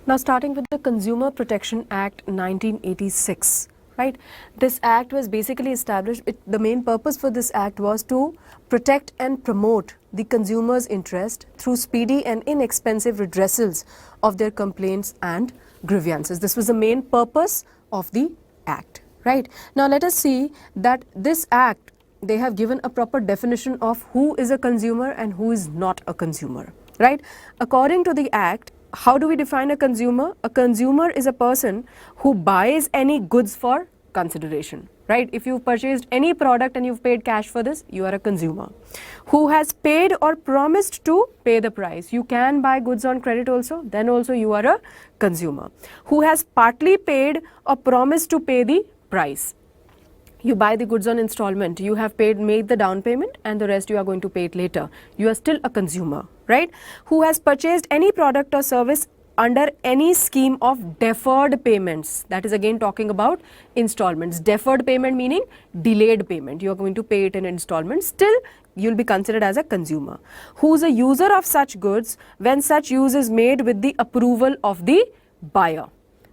Now starting with the Consumer Protection Act 1986, right? This act was basically established, the main purpose for this act was to protect and promote the consumer's interest through speedy and inexpensive redressals of their complaints and grievances. This was the main purpose of the act, right? Now let us see that this act, they have given a proper definition of who is a consumer and who is not a consumer, right? According to the act, how do we define a consumer? A consumer is a person who buys any goods for consideration, right? If you've purchased any product and you've paid cash for this, you are a consumer. Who has paid or promised to pay the price. You can buy goods on credit also, then also you are a consumer. Who has partly paid or promised to pay the price. You buy the goods on installment, you have made the down payment and the rest you are going to pay it later. You are still a consumer, right? Who has purchased any product or service under any scheme of deferred payments. That is again talking about installments. Deferred payment meaning delayed payment. You are going to pay it in installments. Still, you will be considered as a consumer. Who is a user of such goods when such use is made with the approval of the buyer,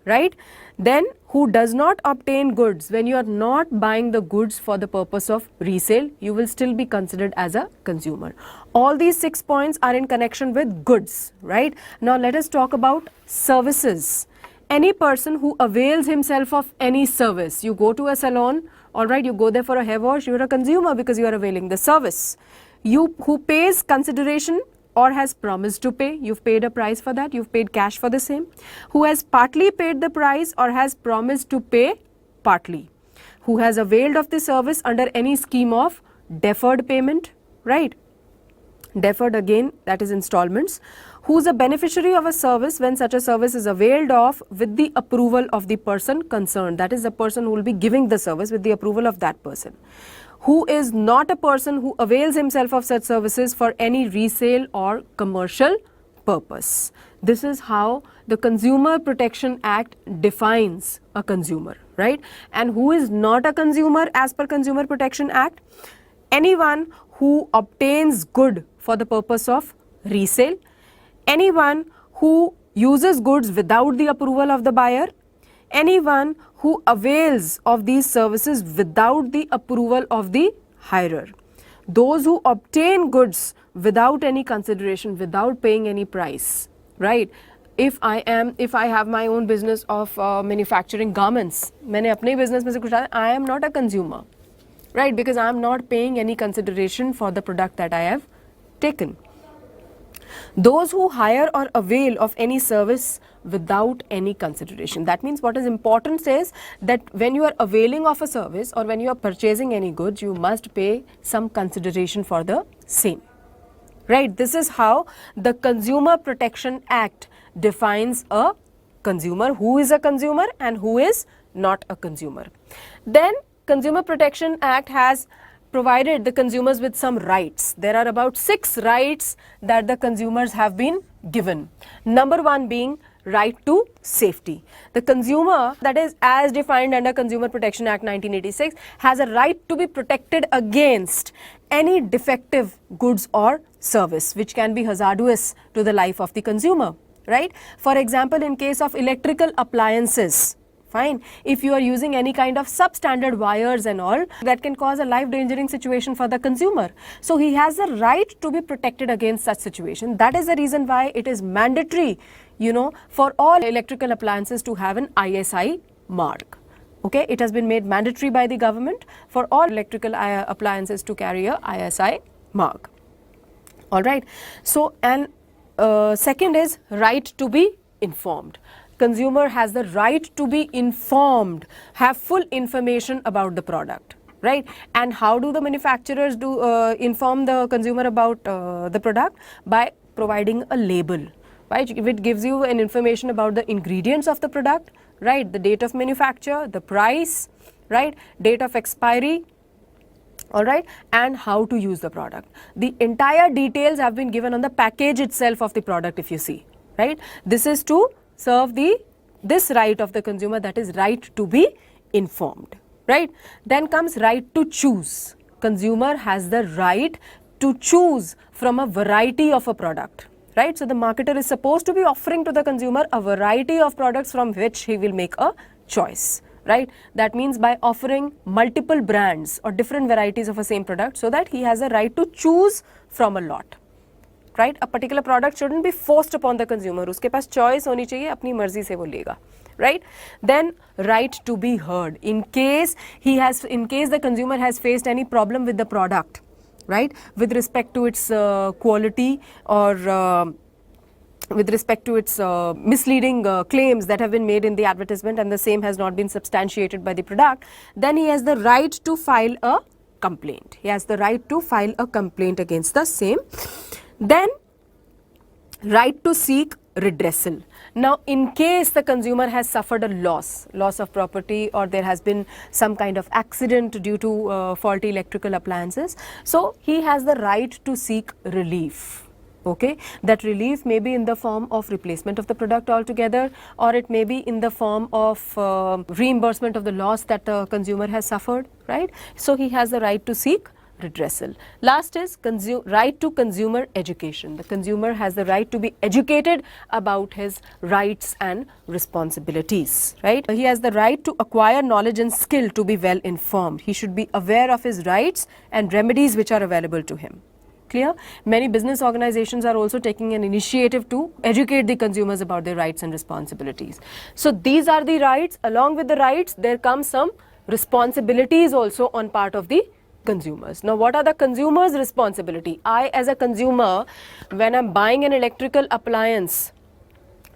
right? Then who does not obtain goods when you are not buying the goods for the purpose of resale, you will still be considered as a consumer. All these 6 points are in connection with goods, right? Now let us talk about services. Any person who avails himself of any service, you go to a salon, all right, you go there for a hair wash, you are a consumer because you are availing the service. You who pays consideration or has promised to pay, you've paid a price for that, you've paid cash for the same. Who has partly paid the price or has promised to pay partly. Who has availed of the service under any scheme of deferred payment, right? Deferred again, that is installments. Who is a beneficiary of a service when such a service is availed of with the approval of the person concerned. That is the person who will be giving the service with the approval of that person. Who is not a person who avails himself of such services for any resale or commercial purpose. This is how the Consumer Protection Act defines a consumer, right? And who is not a consumer as per Consumer Protection Act? Anyone who obtains good for the purpose of resale, anyone who uses goods without the approval of the buyer, anyone who avails of these services without the approval of the hirer. Those who obtain goods without any consideration, without paying any price, right? If I have my own business of manufacturing garments, मैंने अपने business में से कुछ डाला, I am not a consumer, right? Because I am not paying any consideration for the product that I have taken. Those who hire or avail of any service without any consideration. That means what is important is that when you are availing of a service or when you are purchasing any goods, you must pay some consideration for the same, right? This is how the Consumer Protection Act defines a consumer, who is a consumer and who is not a consumer. Then Consumer Protection Act has provided the consumers with some rights. There are about 6 rights that the consumers have been given. Number 1 being right to safety. The consumer, that is as defined under Consumer Protection Act 1986, has a right to be protected against any defective goods or service which can be hazardous to the life of the consumer, right? For example, in case of electrical appliances, fine, if you are using any kind of substandard wires and all, that can cause a life-endangering situation for the consumer. So he has the right to be protected against such situation. That is the reason why it is mandatory, you know, for all electrical appliances to have an ISI mark. Okay, it has been made mandatory by the government for all electrical appliances to carry a ISI mark. All right. So, and second is right to be informed. Consumer has the right to be informed, have full information about the product, right? And how do the manufacturers inform the consumer about the product? By providing a label, right? It gives you an information about the ingredients of the product, right? The date of manufacture, the price, right? Date of expiry, all right? And how to use the product. The entire details have been given on the package itself of the product, if you see, right? This is to serve this right of the consumer, that is right to be informed, right? Then comes right to choose. Consumer has the right to choose from a variety of a product, right? So the marketer is supposed to be offering to the consumer a variety of products from which he will make a choice, right? That means by offering multiple brands or different varieties of a same product so that he has a right to choose from a lot, right? A particular product shouldn't be forced upon the consumer. उसके पास choice होनी चाहिए, अपनी मर्जी से वो लेगा, right? Then right to be heard in case the consumer has faced any problem with the product, right? With respect to its quality or with respect to its misleading claims that have been made in the advertisement and the same has not been substantiated by the product, then he has the right to file a complaint. He has the right to file a complaint against the same. Then right to seek redressal. Now in case the consumer has suffered a loss of property, or there has been some kind of accident due to faulty electrical appliances, so he has the right to seek relief. Okay, that relief may be in the form of replacement of the product altogether, or it may be in the form of reimbursement of the loss that the consumer has suffered, right? So he has the right to seek redressal. Last is right to consumer education. The consumer has the right to be educated about his rights and responsibilities, right? He has the right to acquire knowledge and skill to be well informed. He should be aware of his rights and remedies which are available to him. Clear? Many business organizations are also taking an initiative to educate the consumers about their rights and responsibilities. So these are the rights. Along with the rights, there comes some responsibilities also on part of the consumers. Now what are the consumers' responsibility? I as a consumer, when I'm buying an electrical appliance,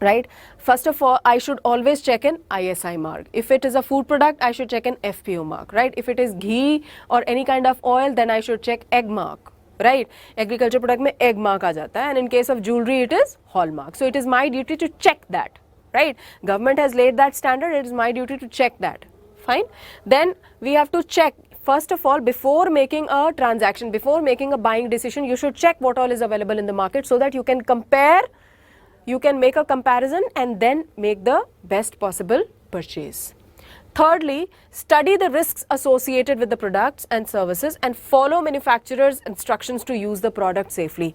right, first of all I should always check an ISI mark. If it is a food product, I should check an FPO mark, right? If it is ghee or any kind of oil, then I should check egg mark, right? Agriculture product में egg mark आ जाता है, and in case of jewelry it is hallmark. So it is my duty to check that, right? Government has laid that standard, it is my duty to check that. Fine. Then we have to check, first of all, before making a transaction, before making a buying decision, you should check what all is available in the market so that you can compare, you can make a comparison and then make the best possible purchase. Thirdly, study the risks associated with the products and services and follow manufacturers' instructions to use the product safely.